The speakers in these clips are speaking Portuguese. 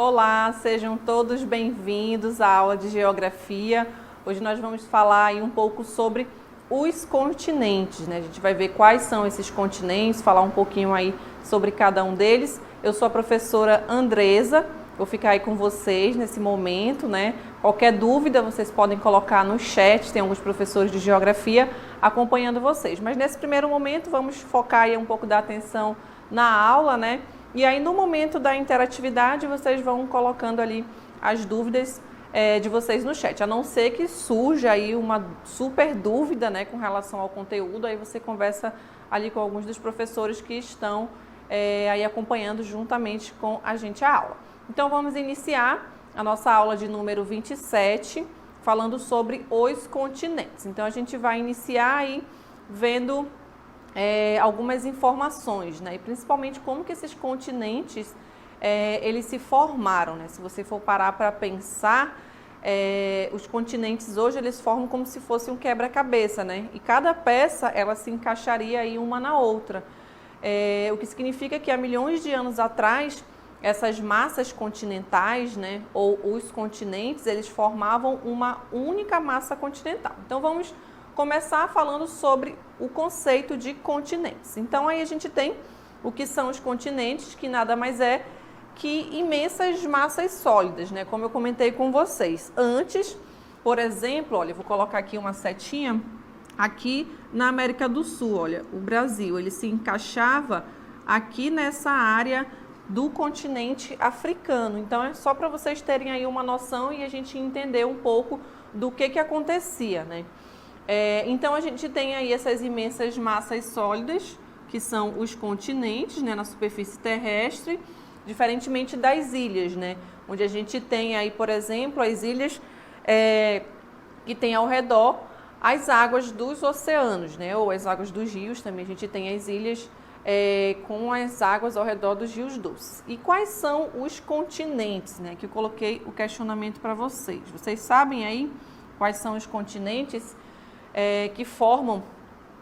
Olá, sejam todos bem-vindos à aula de Geografia. Hoje nós vamos falar aí um pouco sobre os continentes, né? A gente vai ver quais são esses continentes, falar um pouquinho aí sobre cada um deles. Eu sou a professora Andresa, vou ficar aí com vocês nesse momento, né? Qualquer dúvida vocês podem colocar no chat, tem alguns professores de Geografia acompanhando vocês. Mas nesse primeiro momento vamos focar aí um pouco da atenção na aula, né? E aí no momento da interatividade vocês vão colocando ali as dúvidas de vocês no chat, a não ser que surja aí uma super dúvida, né, com relação ao conteúdo, aí você conversa ali com alguns dos professores que estão aí acompanhando juntamente com a gente a aula. Então vamos iniciar a nossa aula de número 27, falando sobre os continentes. Então a gente vai iniciar aí vendo algumas informações, né? E principalmente como que esses continentes eles se formaram, né? Se você for parar para pensar, os continentes hoje eles formam como se fosse um quebra-cabeça, né? E cada peça ela se encaixaria aí uma na outra, o que significa que há milhões de anos atrás essas massas continentais, né, ou os continentes, eles formavam uma única massa continental. Então vamos começar falando sobre o conceito de continentes. Então aí a gente tem o que são os continentes, que nada mais é que imensas massas sólidas, né? Como eu comentei com vocês. Antes, por exemplo, olha, eu vou colocar aqui uma setinha, aqui na América do Sul, olha, o Brasil, ele se encaixava aqui nessa área do continente africano. Então é só para vocês terem aí uma noção e a gente entender um pouco do que acontecia, né? Então a gente tem aí essas imensas massas sólidas, que são os continentes, né, na superfície terrestre, diferentemente das ilhas, né, onde a gente tem aí, por exemplo, as ilhas que tem ao redor as águas dos oceanos, né, ou as águas dos rios. Também a gente tem as ilhas com as águas ao redor dos rios doces. E quais são os continentes, né, que eu coloquei o questionamento para vocês? Vocês sabem aí quais são os continentes que formam?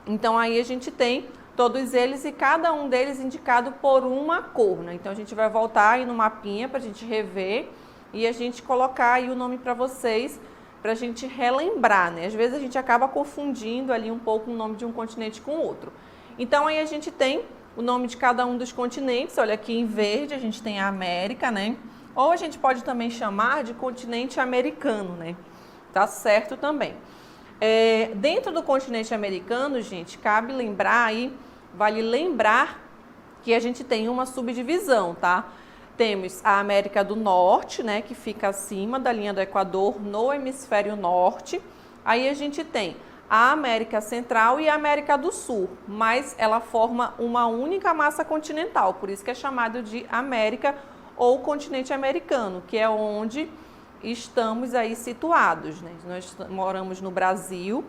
Então aí a gente tem todos eles e cada um deles indicado por uma cor, né? Então a gente vai voltar aí no mapinha para a gente rever e a gente colocar aí o nome para vocês, para a gente relembrar, né? Às vezes a gente acaba confundindo ali um pouco o nome de um continente com o outro. Então aí a gente tem o nome de cada um dos continentes. Olha, aqui em verde a gente tem a América, né? Ou a gente pode também chamar de continente americano, né? Tá certo também. Dentro do continente americano, gente, cabe lembrar aí, vale lembrar que a gente tem uma subdivisão, tá? Temos a América do Norte, né, que fica acima da linha do Equador, no hemisfério norte. Aí a gente tem a América Central e a América do Sul, mas ela forma uma única massa continental, por isso que é chamado de América ou continente americano, que é onde estamos aí situados, né? Nós moramos no Brasil,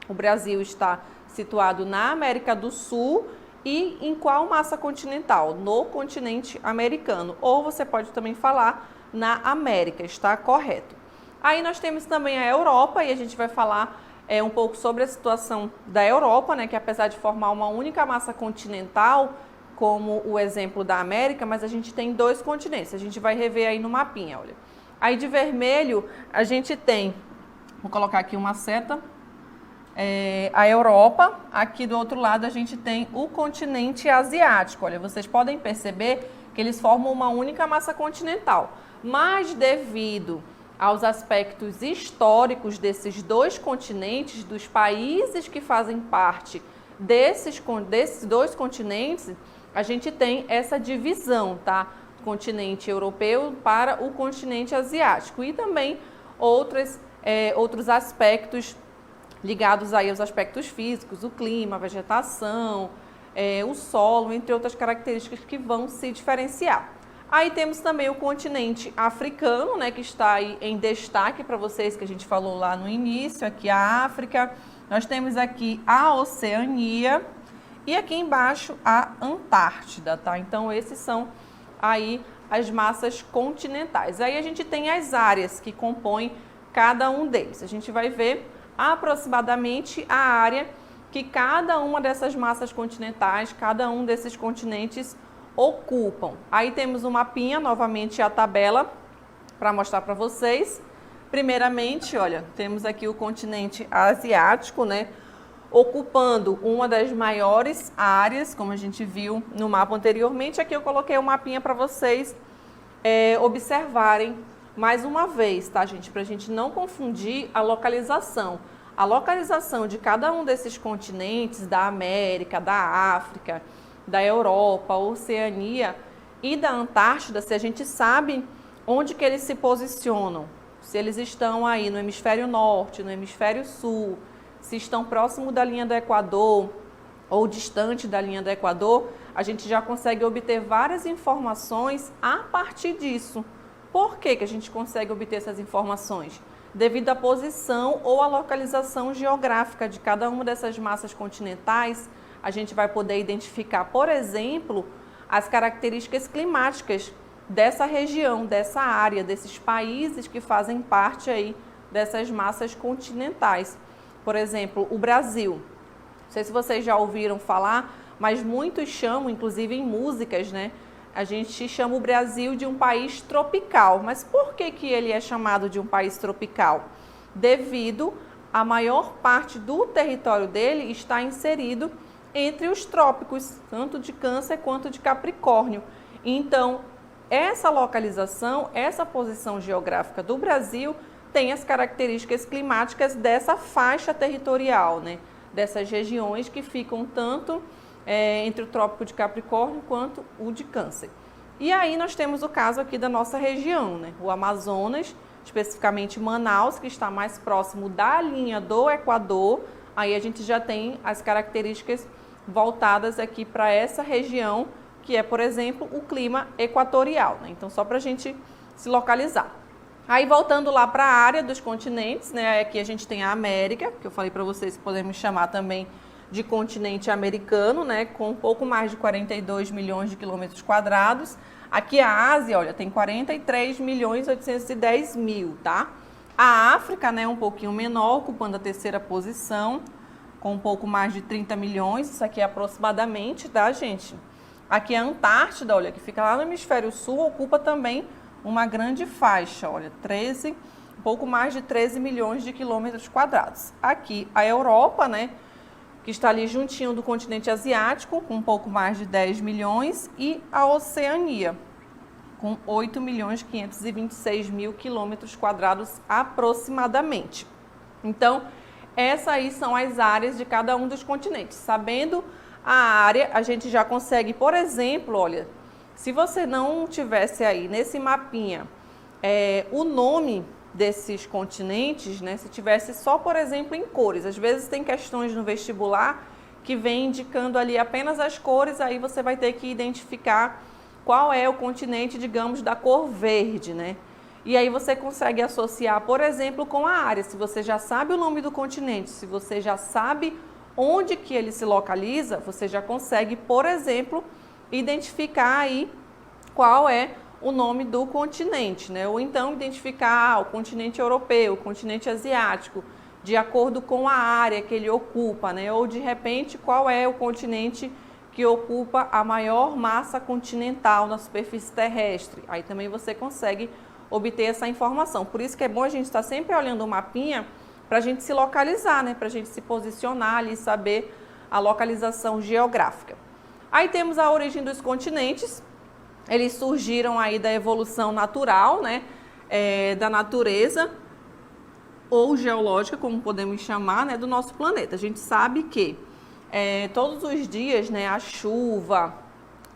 o Brasil está situado na América do Sul e em qual massa continental? No continente americano, ou você pode também falar na América, está correto. Aí nós temos também a Europa e a gente vai falar um pouco sobre a situação da Europa, né? Que apesar de formar uma única massa continental, como o exemplo da América, mas a gente tem dois continentes, a gente vai rever aí no mapinha, olha. Aí de vermelho a gente tem, vou colocar aqui uma seta, a Europa. Aqui do outro lado a gente tem o continente asiático. Olha, vocês podem perceber que eles formam uma única massa continental, mas devido aos aspectos históricos desses dois continentes, dos países que fazem parte desses dois continentes, a gente tem essa divisão, tá? Continente europeu para o continente asiático e também outros aspectos ligados aí aos aspectos físicos, o clima, a vegetação, o solo, entre outras características que vão se diferenciar. Aí temos também o continente africano, né, que está aí em destaque para vocês, que a gente falou lá no início, aqui a África. Nós temos aqui a Oceania e aqui embaixo a Antártida, tá? Então esses são aí as massas continentais. Aí a gente tem as áreas que compõem cada um deles. A gente vai ver aproximadamente a área que cada uma dessas massas continentais, cada um desses continentes ocupam. Aí temos o mapinha, novamente a tabela, para mostrar para vocês. Primeiramente, olha, temos aqui o continente asiático, né? Ocupando uma das maiores áreas, como a gente viu no mapa anteriormente. Aqui eu coloquei um mapinha para vocês observarem mais uma vez, tá, gente? Para a gente não confundir a localização. A localização de cada um desses continentes, da América, da África, da Europa, Oceania e da Antártida, se a gente sabe onde que eles se posicionam, se eles estão aí no hemisfério norte, no hemisfério sul, se estão próximo da linha do Equador ou distante da linha do Equador, a gente já consegue obter várias informações a partir disso. Por que que a gente consegue obter essas informações? Devido à posição ou à localização geográfica de cada uma dessas massas continentais, a gente vai poder identificar, por exemplo, as características climáticas dessa região, dessa área, desses países que fazem parte aí dessas massas continentais. Por exemplo, o Brasil. Não sei se vocês já ouviram falar, mas muitos chamam, inclusive em músicas, né? A gente chama o Brasil de um país tropical. Mas por que que ele é chamado de um país tropical? Devido à maior parte do território dele está inserido entre os trópicos, tanto de Câncer quanto de Capricórnio. Então, essa localização, essa posição geográfica do Brasil tem as características climáticas dessa faixa territorial, né? Dessas regiões que ficam tanto entre o Trópico de Capricórnio quanto o de Câncer. E aí nós temos o caso aqui da nossa região, né? O Amazonas, especificamente Manaus, que está mais próximo da linha do Equador. Aí a gente já tem as características voltadas aqui para essa região, que é, por exemplo, o clima equatorial, né? Então, só para a gente se localizar. Aí, voltando lá para a área dos continentes, né? Aqui a gente tem a América, que eu falei para vocês que podemos chamar também de continente americano, né? Com um pouco mais de 42 milhões de quilômetros quadrados. Aqui a Ásia, olha, tem 43 milhões 810 mil, tá? A África, né? Um pouquinho menor, ocupando a terceira posição, com um pouco mais de 30 milhões, isso aqui é aproximadamente, tá, gente? Aqui a Antártida, olha, que fica lá no hemisfério sul, ocupa também uma grande faixa, olha, um pouco mais de 13 milhões de quilômetros quadrados. Aqui a Europa, né, que está ali juntinho do continente asiático, com um pouco mais de 10 milhões, e a Oceania, com 8 milhões 526 mil quilômetros quadrados aproximadamente. Então, essas aí são as áreas de cada um dos continentes. Sabendo a área, a gente já consegue, por exemplo, olha, se você não tivesse aí nesse mapinha o nome desses continentes, né, se tivesse só, por exemplo, em cores, às vezes tem questões no vestibular que vem indicando ali apenas as cores, aí você vai ter que identificar qual é o continente, digamos, da cor verde, né? E aí você consegue associar, por exemplo, com a área. Se você já sabe o nome do continente, se você já sabe onde que ele se localiza, você já consegue, por exemplo, identificar aí qual é o nome do continente, né? Ou então identificar o continente europeu, o continente asiático, de acordo com a área que ele ocupa, né? Ou de repente qual é o continente que ocupa a maior massa continental na superfície terrestre. Aí também você consegue obter essa informação. Por isso que é bom a gente estar sempre olhando o mapinha para a gente se localizar, né? Para a gente se posicionar ali e saber a localização geográfica. Aí temos a origem dos continentes. Eles surgiram aí da evolução natural, né? Da natureza ou geológica, como podemos chamar, né? Do nosso planeta. A gente sabe que todos os dias, né? A chuva,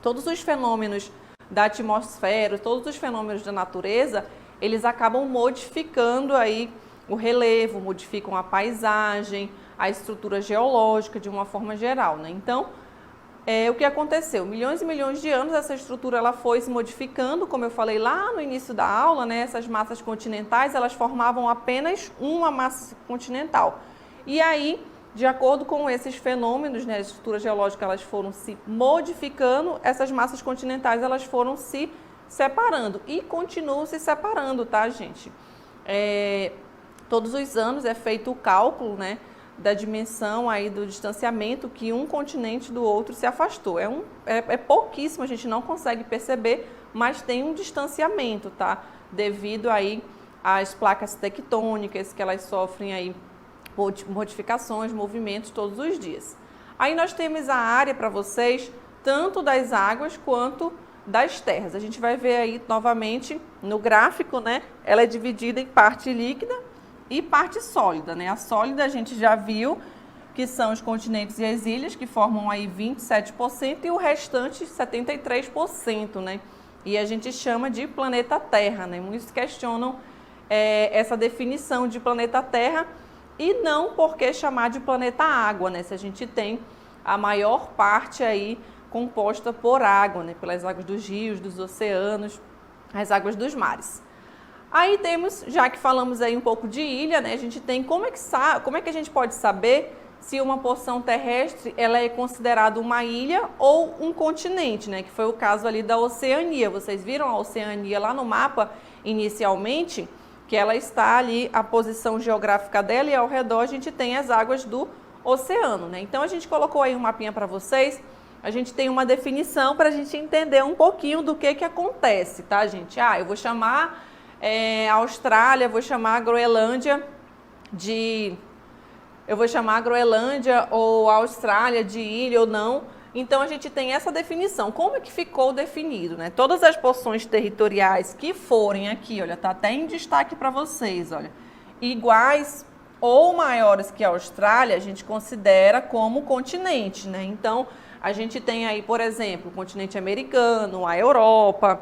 todos os fenômenos da atmosfera, todos os fenômenos da natureza, eles acabam modificando aí o relevo, modificam a paisagem, a estrutura geológica de uma forma geral, né? Então, o que aconteceu? Milhões e milhões de anos essa estrutura ela foi se modificando, como eu falei lá no início da aula, né? Essas massas continentais, elas formavam apenas uma massa continental. E aí, de acordo com esses fenômenos, né, as estruturas geológicas elas foram se modificando, essas massas continentais elas foram se separando e continuam se separando, tá, gente? Todos os anos é feito o cálculo, né, da dimensão aí do distanciamento que um continente do outro se afastou. É pouquíssimo, a gente não consegue perceber, mas tem um distanciamento, tá? Devido aí às placas tectônicas que elas sofrem aí modificações, movimentos todos os dias. Aí nós temos a área para vocês, tanto das águas quanto das terras. A gente vai ver aí novamente no gráfico, né? Ela é dividida em parte líquida e parte sólida, né? A sólida a gente já viu que são os continentes e as ilhas, que formam aí 27%, e o restante 73%, né? E a gente chama de planeta Terra, né? Muitos questionam essa definição de planeta Terra e não por que chamar de planeta Água, né? Se a gente tem a maior parte aí composta por água, né? Pelas águas dos rios, dos oceanos, as águas dos mares. Aí temos, já que falamos aí um pouco de ilha, né? A gente tem como é que a gente pode saber se uma porção terrestre ela é considerada uma ilha ou um continente, né? Que foi o caso ali da Oceania. Vocês viram a Oceania lá no mapa inicialmente, que ela está ali, a posição geográfica dela, e ao redor a gente tem as águas do oceano, né? Então a gente colocou aí um mapinha para vocês. A gente tem uma definição para a gente entender um pouquinho do que acontece, tá, gente? Eu vou chamar a Austrália, vou chamar a Groenlândia ou a Austrália de ilha ou não. Então a gente tem essa definição. Como é que ficou definido, né? Todas as porções territoriais que forem aqui, olha, tá até em destaque para vocês, olha, iguais ou maiores que a Austrália, a gente considera como continente, né? Então a gente tem aí, por exemplo, o continente americano, a Europa,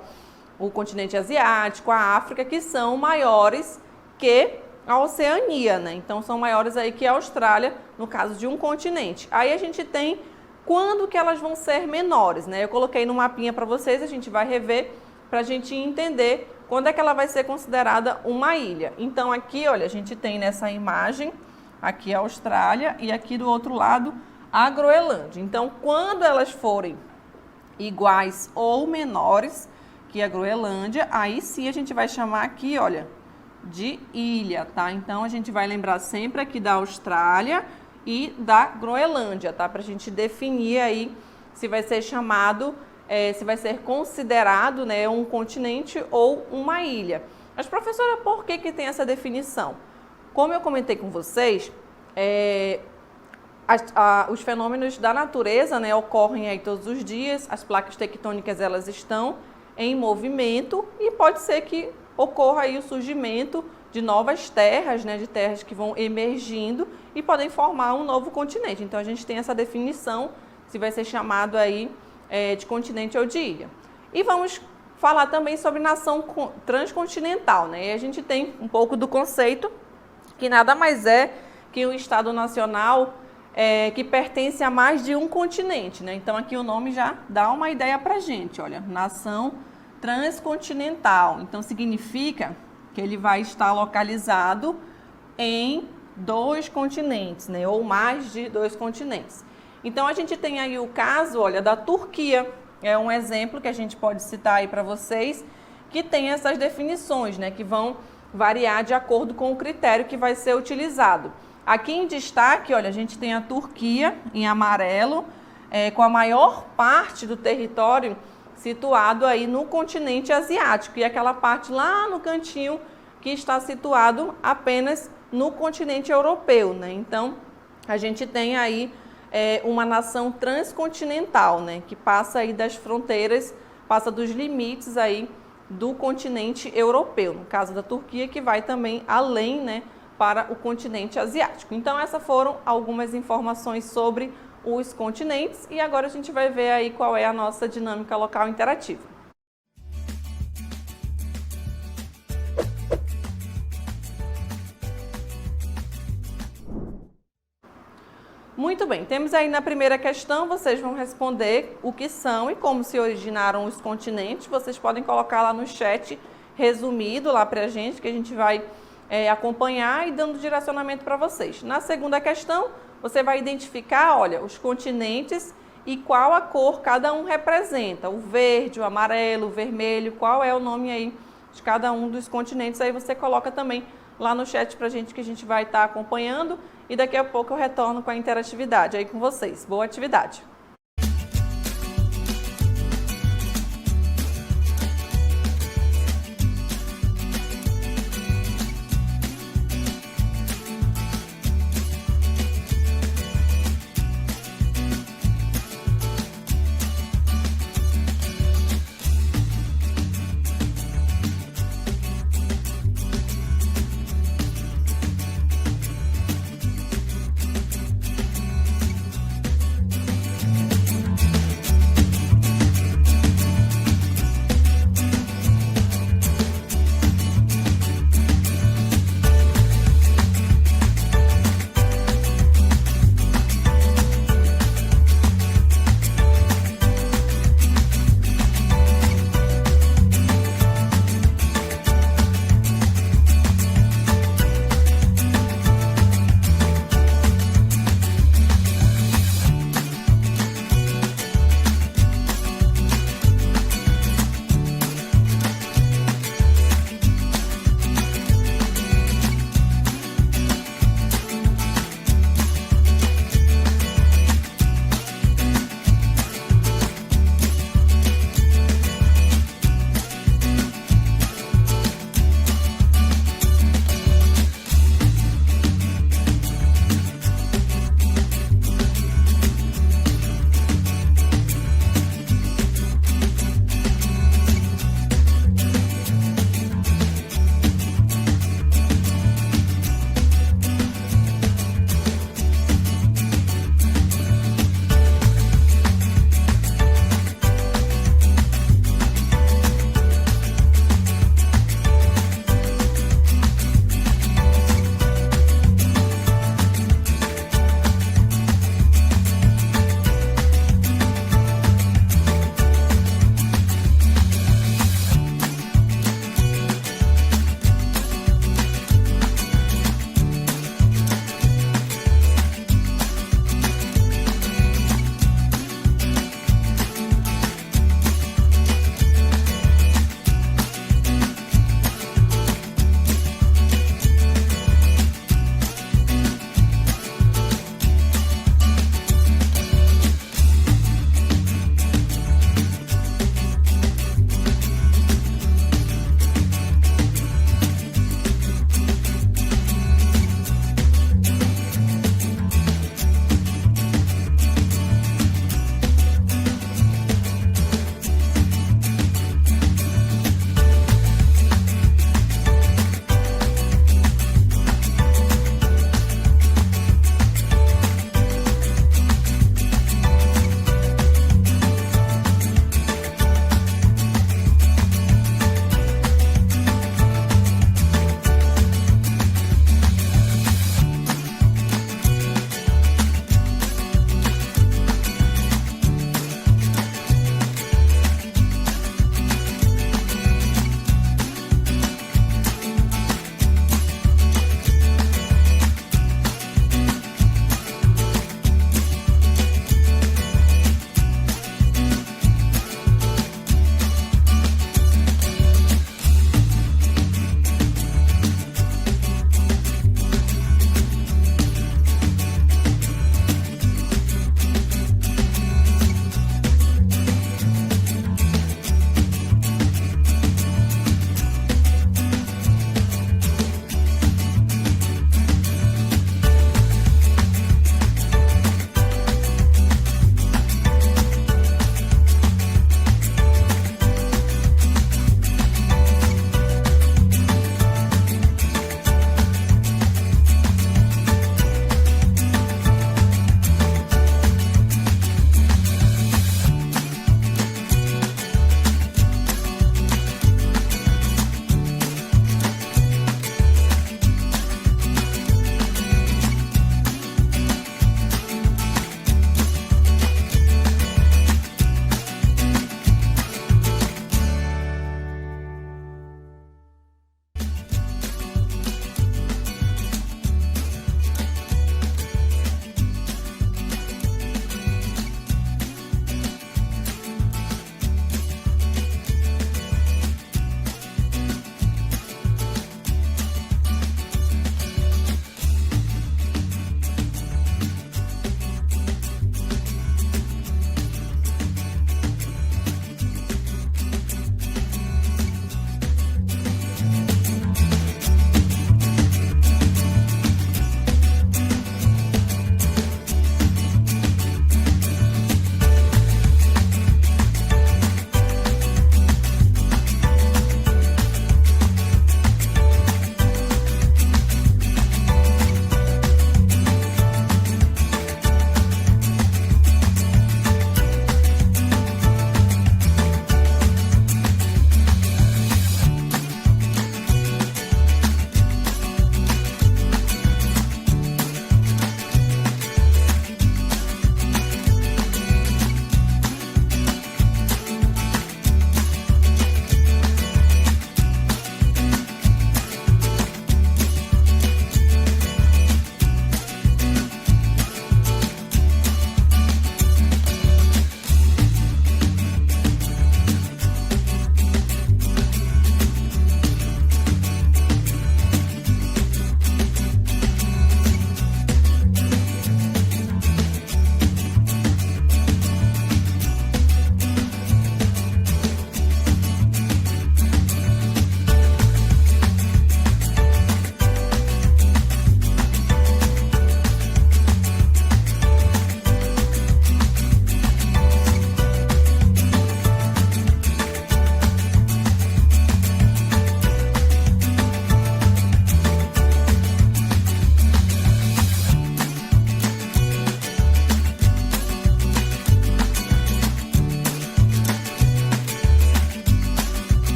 o continente asiático, a África, que são maiores que a Oceania, né? Então são maiores aí que a Austrália, no caso de um continente. Aí a gente tem quando que elas vão ser menores, né? Eu coloquei no mapinha para vocês, a gente vai rever para a gente entender quando é que ela vai ser considerada uma ilha. Então aqui, olha, a gente tem nessa imagem, aqui a Austrália e aqui do outro lado a Groenlândia. Então, quando elas forem iguais ou menores que a Groenlândia, aí sim a gente vai chamar aqui, olha, de ilha, tá? Então, a gente vai lembrar sempre aqui da Austrália e da Groenlândia, tá? Para a gente definir aí se vai ser chamado, se vai ser considerado, né, um continente ou uma ilha. Mas, professora, por que tem essa definição? Como eu comentei com vocês, os fenômenos da natureza, né, ocorrem aí todos os dias, as placas tectônicas elas estão em movimento e pode ser que ocorra aí o surgimento de novas terras, né, de terras que vão emergindo e podem formar um novo continente. Então a gente tem essa definição, se vai ser chamado aí de continente ou de ilha. E vamos falar também sobre nação transcontinental, né? E a gente tem um pouco do conceito que nada mais é que um estado nacional que pertence a mais de um continente, né? Então aqui o nome já dá uma ideia pra gente, olha, nação transcontinental. Então significa que ele vai estar localizado em 2 continentes, né? Ou mais de 2 continentes. Então a gente tem aí o caso, olha, da Turquia. É um exemplo que a gente pode citar aí para vocês, que tem essas definições, né? Que vão variar de acordo com o critério que vai ser utilizado. Aqui em destaque, olha, a gente tem a Turquia em amarelo, com a maior parte do território situado aí no continente asiático, e aquela parte lá no cantinho que está situado apenas no continente europeu, né? Então, a gente tem aí uma nação transcontinental, né? Que passa aí das fronteiras, passa dos limites aí do continente europeu, no caso da Turquia, que vai também além, né, para o continente asiático. Então, essas foram algumas informações sobre os continentes e agora a gente vai ver aí qual é a nossa dinâmica local interativa. Muito bem, temos aí na primeira questão, vocês vão responder o que são e como se originaram os continentes. Vocês podem colocar lá no chat resumido lá pra gente, que a gente vai acompanhar e dando direcionamento para vocês. Na segunda questão, você vai identificar, olha, os continentes e qual a cor cada um representa. O verde, o amarelo, o vermelho, qual é o nome aí de cada um dos continentes. Aí você coloca também lá no chat pra gente que a gente vai estar acompanhando e daqui a pouco eu retorno com a interatividade aí com vocês. Boa atividade!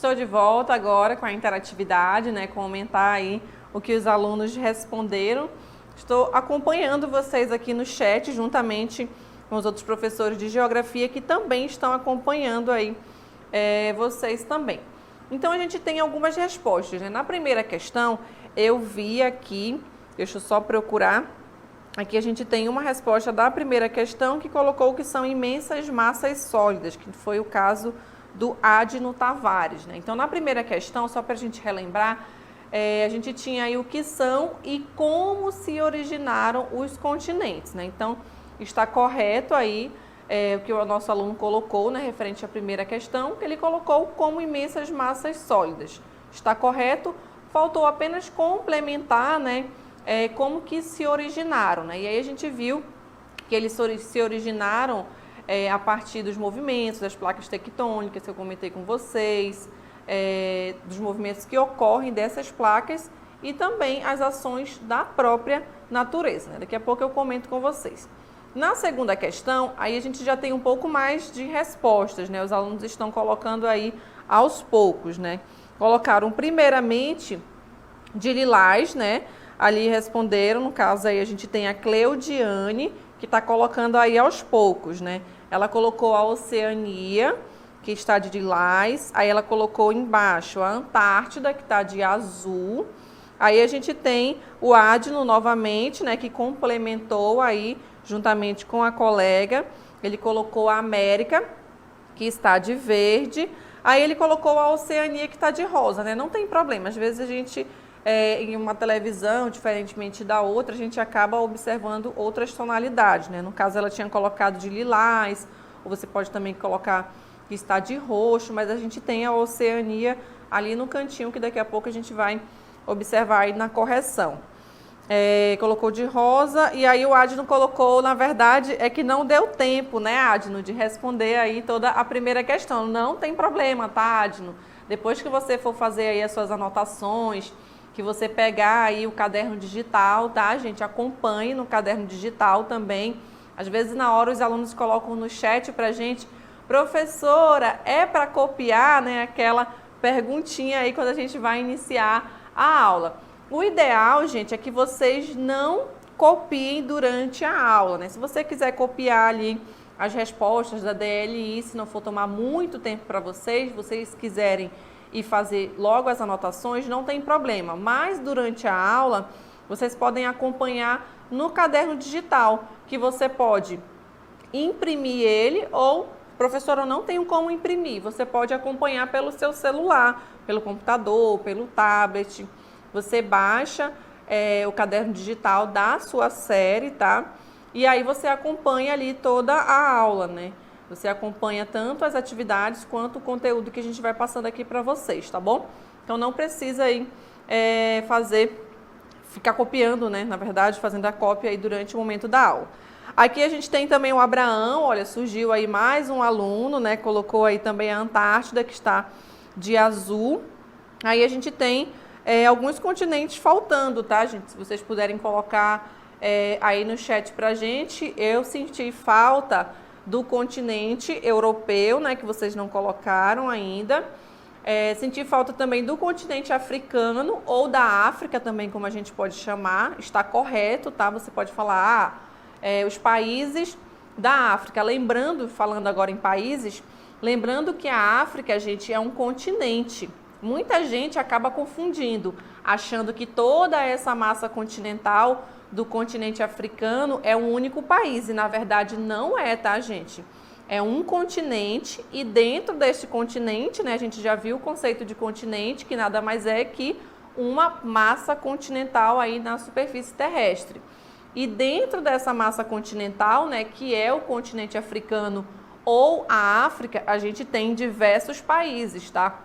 Estou de volta agora com a interatividade, né? Comentar aí o que os alunos responderam. Estou acompanhando vocês aqui no chat, juntamente com os outros professores de geografia que também estão acompanhando aí vocês também. Então, a gente tem algumas respostas, né? Na primeira questão, eu vi aqui, deixa eu só procurar, aqui a gente tem uma resposta da primeira questão que colocou que são imensas massas sólidas, que foi o caso do Adno Tavares, né? Então, na primeira questão, só para a gente relembrar, a gente tinha aí o que são e como se originaram os continentes, né? Então, está correto aí o que o nosso aluno colocou, né, referente à primeira questão, que ele colocou como imensas massas sólidas. Está correto, faltou apenas complementar, né, como que se originaram, né? E aí a gente viu que eles se originaram a partir dos movimentos, das placas tectônicas que eu comentei com vocês, dos movimentos que ocorrem dessas placas e também as ações da própria natureza, né? Daqui a pouco eu comento com vocês. Na segunda questão, aí a gente já tem um pouco mais de respostas, né? Os alunos estão colocando aí aos poucos, né? Colocaram primeiramente de Lilás, né? Ali responderam, no caso aí a gente tem a Cleudiane, que está colocando aí aos poucos, né? Ela colocou a Oceania, que está de Lilás, aí ela colocou embaixo a Antártida, que está de azul. Aí a gente tem o Adno novamente, né, que complementou aí, juntamente com a colega, ele colocou a América, que está de verde, aí ele colocou a Oceania, que está de rosa, né? Não tem problema, às vezes a gente, em uma televisão, diferentemente da outra, a gente acaba observando outras tonalidades, né? No caso, ela tinha colocado de lilás, ou você pode também colocar que está de roxo, mas a gente tem a Oceania ali no cantinho, que daqui a pouco a gente vai observar aí na correção. Colocou de rosa, e aí o Adno colocou, na verdade, que não deu tempo, né, Adno, de responder aí toda a primeira questão. Não tem problema, tá, Adno? Depois que você for fazer aí as suas anotações, que você pegar aí o caderno digital, tá, gente? Acompanhe no caderno digital também. Às vezes, na hora, os alunos colocam no chat pra gente: professora, é para copiar, né, aquela perguntinha aí quando a gente vai iniciar a aula. O ideal, gente, é que vocês não copiem durante a aula, né? Se você quiser copiar ali as respostas da DLI, se não for tomar muito tempo para vocês quiserem ir fazer logo as anotações, não tem problema. Mas durante a aula, vocês podem acompanhar no caderno digital, que você pode imprimir ele ou, professora, eu não tenho como imprimir. Você pode acompanhar pelo seu celular, pelo computador, pelo tablet. Você baixa o caderno digital da sua série, tá? E aí você acompanha ali toda a aula, né? Você acompanha tanto as atividades quanto o conteúdo que a gente vai passando aqui para vocês, tá bom? Então não precisa aí ficar copiando, né? Na verdade, fazendo a cópia aí durante o momento da aula. Aqui a gente tem também o Abraão, olha, surgiu aí mais um aluno, né? Colocou aí também a Antártida, que está de azul. Aí a gente tem alguns continentes faltando, tá, gente? Se vocês puderem colocar aí no chat pra gente. Eu senti falta do continente europeu, né? Que vocês não colocaram ainda. Senti falta também do continente africano ou da África também, como a gente pode chamar. Está correto, tá? Você pode falar, os países da África. Lembrando, falando agora em países, lembrando que a África, gente, é um continente. Muita gente acaba confundindo, achando que toda essa massa continental do continente africano é um único país. E, na verdade, não é, tá, gente? É um continente e dentro deste continente, né, a gente já viu o conceito de continente, que nada mais é que uma massa continental aí na superfície terrestre. E dentro dessa massa continental, né, que é o continente africano ou a África, a gente tem diversos países, tá?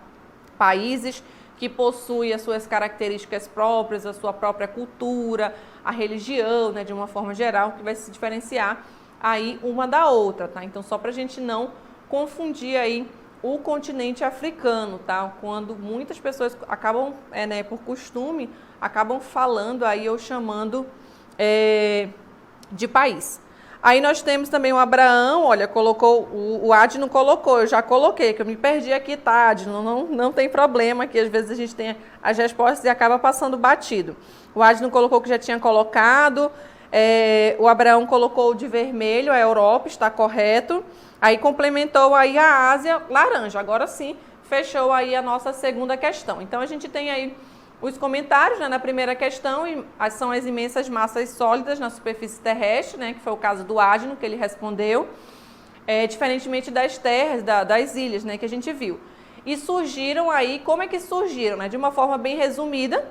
Países que possuem as suas características próprias, a sua própria cultura, a religião, né, de uma forma geral, que vai se diferenciar aí uma da outra, tá? Então, só para a gente não confundir aí o continente africano, tá? Quando muitas pessoas acabam, né, por costume, acabam falando aí ou chamando de país. Aí nós temos também o Abraão, olha, colocou, o Ad não colocou, eu já coloquei, que eu me perdi aqui, tá, Ad, não tem problema, que às vezes a gente tem as respostas e acaba passando batido. O Ad não colocou que já tinha colocado, o Abraão colocou de vermelho, a Europa, está correto. Aí complementou aí a Ásia, laranja, agora sim, fechou aí a nossa segunda questão. Então a gente tem aí os comentários, né, na primeira questão, são as imensas massas sólidas na superfície terrestre, né, que foi o caso do Adno, que ele respondeu, diferentemente das terras, das ilhas, né, que a gente viu. E surgiram aí, como é que surgiram? Né? De uma forma bem resumida,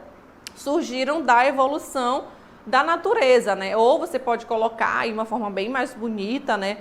surgiram da evolução da natureza, né? Ou você pode colocar aí uma forma bem mais bonita, né,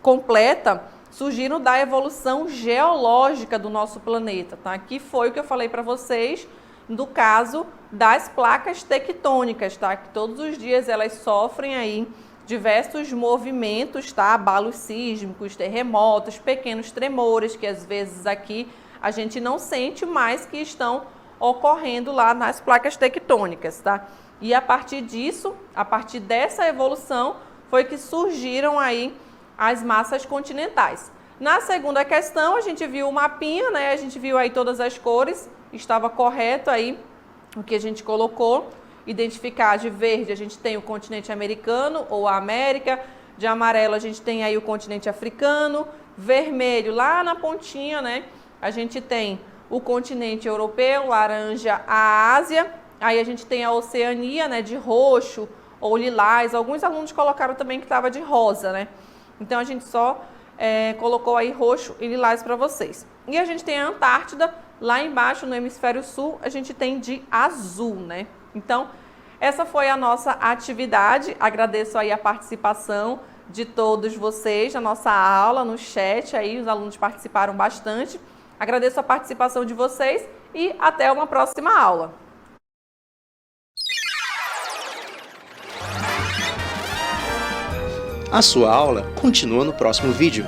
completa, surgiram da evolução geológica do nosso planeta, tá? Que foi o que eu falei para vocês do caso das placas tectônicas, tá? Que todos os dias elas sofrem aí diversos movimentos, tá? Abalos sísmicos, terremotos, pequenos tremores, que às vezes aqui a gente não sente, mas que estão ocorrendo lá nas placas tectônicas, tá? E a partir disso, a partir dessa evolução, foi que surgiram aí as massas continentais. Na segunda questão, a gente viu o mapinha, né? A gente viu aí todas as cores, estava correto aí o que a gente colocou. Identificar de verde, a gente tem o continente americano ou a América, de amarelo a gente tem aí o continente africano, vermelho lá na pontinha, né? A gente tem o continente europeu, laranja a Ásia, aí a gente tem a Oceania, né? De roxo ou lilás, alguns alunos colocaram também que estava de rosa, né? Então, a gente só colocou aí roxo e lilás para vocês. E a gente tem a Antártida, lá embaixo no hemisfério sul, a gente tem de azul, né? Então, essa foi a nossa atividade. Agradeço aí a participação de todos vocês na nossa aula, no chat aí, os alunos participaram bastante. Agradeço a participação de vocês e até uma próxima aula. A sua aula continua no próximo vídeo.